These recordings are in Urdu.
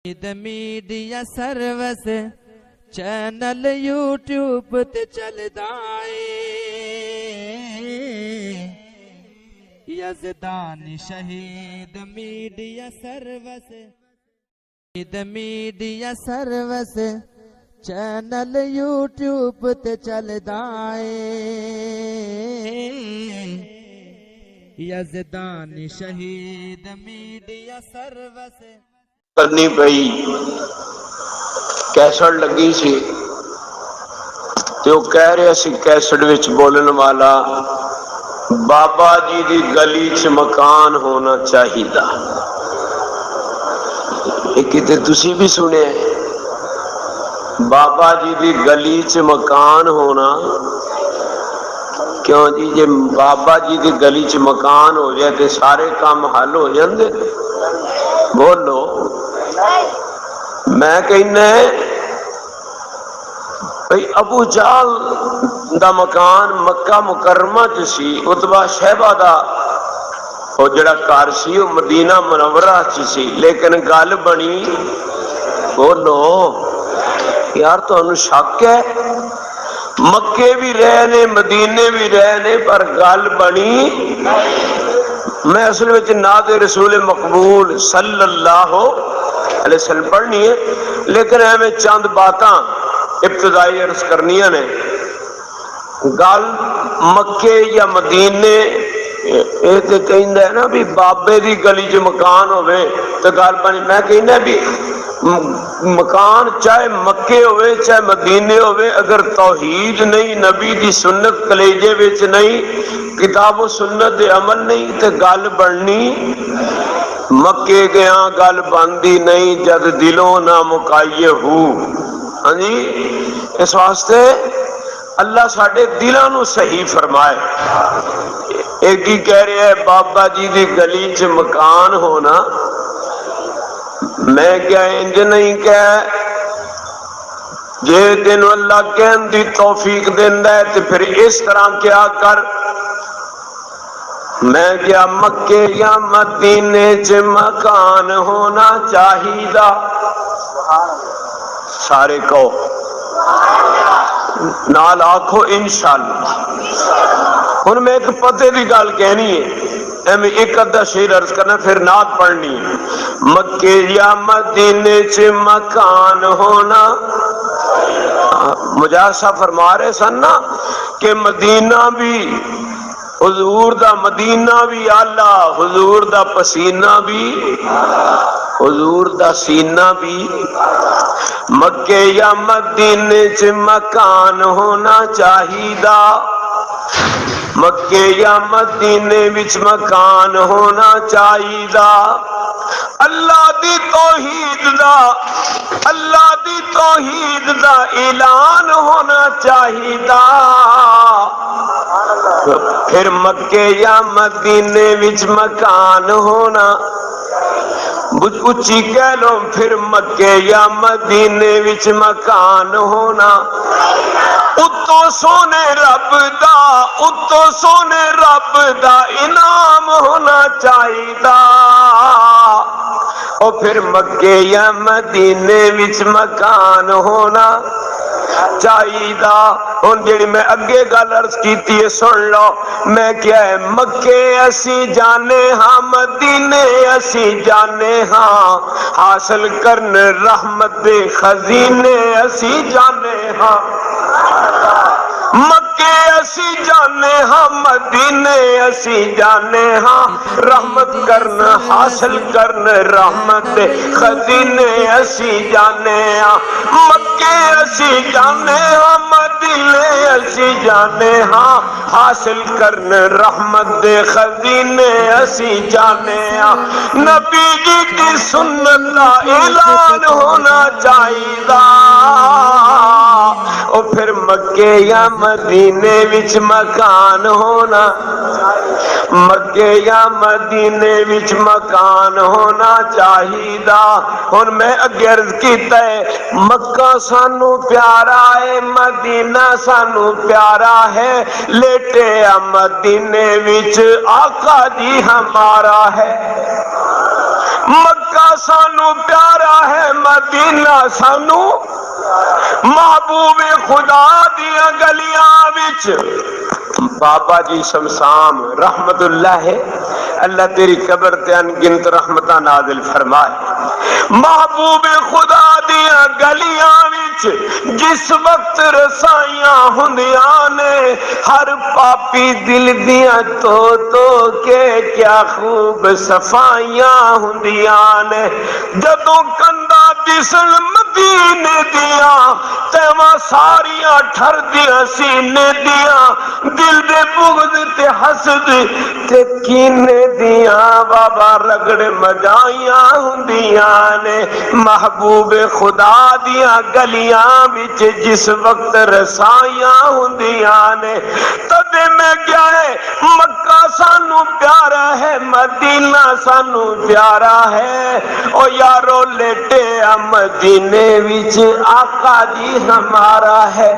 میڈیا سروس چینل یوٹیوب تے چلدا اے یزدان شہید میڈیا سروس چینل یوٹیوب تے چلدا اے یزدان شہید میڈیا سروس کرنی پئی کیسٹ لگی سی تے وہ کہہ رہے سی کیسٹ وچ بولن والا بابا جی دی گلی چ مکان ہونا چاہیے کتے تسی بھی سنے بابا جی دی گلی چ مکان ہونا کیوں جی جے بابا جی دی گلی چ مکان ہو جائے تے سارے کام حل ہو جاندے بولو میں کہنا ہے بھئی ابو جہل دا مکان مکہ مکرمہ چ سی اتبا شہبہ دا او جڑا گھر سی او مدینہ منورہ چ سی لیکن گل بنی بولو یار تانوں شک ہے مکے بھی رہنے مدینے بھی رہنے پر گل بنی میں اصل وچ نعت رسول مقبول صلی اللہ علیہ وسلم پڑھنی ہے لیکن میں چند باتاں ابتدائی عرض کرنیاں نے گل مکے یا مدینے یہ تو کہندا ہے نا بھی بابے دی گلی چ مکان ہوئے تو گل بنی میں کہنا بھی مکان چاہے مکے ہوئے چاہے مدینے ہوئے اگر توحید نہیں نبی دی سنت کلیجے وچ نہیں کتاب و سنت دے عمل نہیں تے گل بننی مکے گیا گل بندی نہیں جد دلوں نہ مکائیے ہو ہاں جی اس واسطے اللہ ساڈے دلاں نو صحیح فرمائے ایک ہی کہہ رہے ہیں بابا جی دی گلی چ مکان ہونا میں کیا انج نہیں کہ جے دن اللہ کہن دی توفیق دیندا ہے تو پھر اس طرح کیا کر میں کیا مکے یا مدینے چ مکان ہونا چاہیے سارے کو نال آکھو انشاءاللہ ہن میں ایک پتے دی گل کہنی ہے میں ایک ادھا شعر عرض کرنا پھر نعت پڑھنی مکے یا مدینے چ مکان ہونا مجاہد صاحب فرما رہے سن نا کہ مدینہ بھی حضور دا مدینہ بھی آلہ حضور دا پسینہ بھی حضور دا سینہ بھی مکے یا مدینے چ مکان ہونا چاہیے مکے یا مدینے وچ مکان ہونا چاہیے اللہ دی توحید دا اعلان ہونا چاہیے پھر مکے یا مدینے وچ مکان ہونا اچھی کہہ لو پھر مکے یا مدینے وچ مکان ہونا اتو سونے رب دا انعام ہونا چاہیے اور پھر مکے یا مدینے وچ مکان ہونا چاہیے ہن جڑی میں اگے گل عرض کیتی ہے سن لو میں کیا ہے مکے اسی جانے ہاں مدینے اسی جانے ہاں حاصل کرن رحمت دے خزینے اسی جانے ہاں مکے اسی جانے ہاں مدینے اسی جانے ہاں رحمت کرن حاصل کرن رحمت دے خزینے اسی جانے ہاں مکے اسی جانے ہاں مدینے اسی جانے ہاں حاصل کرن رحمت دے خزینے اسی جانے ہاں نبی جی کی سنت کا اعلان ہونا چاہیے اور پھر مکے یا مدینے وچ مکان ہونا مکے یا مدینے وچ مکان ہونا چاہیے ہن میں اگے عرض کیتا ہے مکہ سانو پیارا ہے مدینہ سانو پیارا ہے لیٹے مدینے وچ آقا جی ہمارا ہے مکہ سانو پیارا ہے مدینہ سانو محبوب خدا دیا گلیاں وچ بابا جی شمشام رحمت اللہ ہے، اللہ تیری قبر تے انگنت رحمتاں نازل فرمائے۔ محبوب خدا دیا گلیاں وچ جس وقت رسائیاں ہوندیاں نے، ہر پاپی دل دیاں تو کے کیا خوب صفائیاں ہوندیاں نے، جدوں کندا دسن مدینے دیاں تیواں ساریاں ٹھر دیاں سینے دیاں، دل دے بغض تے حسد تے کینے دیاں بابا رگڑ مجائیاں ہوندیاں نے۔ محبوب خدا دیاں گلیاں وچ جس وقت رسائیاں ہوندیاں نے، تدے میں کیا ہے مکہ سانو پیارا ہے، مدینہ سانو پیارا ہے، او یارو لیٹے مدینے وچ آقا جی ہمارا ہے۔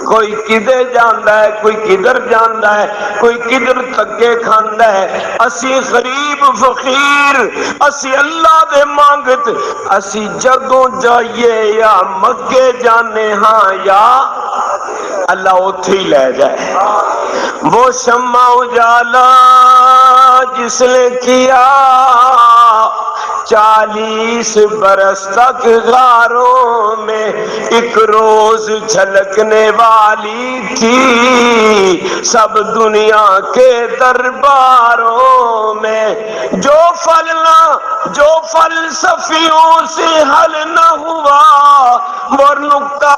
کوئی کدھر جاندا ہے، کوئی کدھر جاندا ہے، کوئی کدھر تھکے کھاندا ہے، اسی غریب فقیر اسی اللہ دے مانگت، اسی جدوں جائیے یا مکے جانے ہاں یا اللہ اتھے ہی لے جائے۔ وہ شمع اجالا جس نے کیا 40 برس تک غاروں میں، ایک روز جھلکنے والی تھی سب دنیا کے درباروں میں، جو فلسفیوں سے حل نہ ہوا وہ نکتہ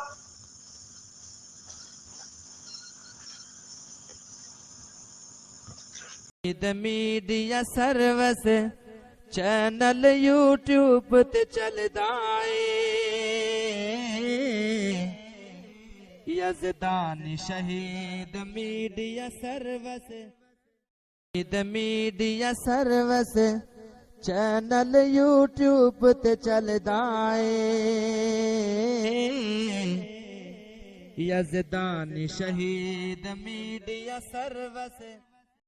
میڈیا سروس چینل یوٹیوب تے چلدا اے، یزدان شہید میڈیا سروس چینل یوٹیوب تے چلدا اے، یزدان شہید میڈیا سروس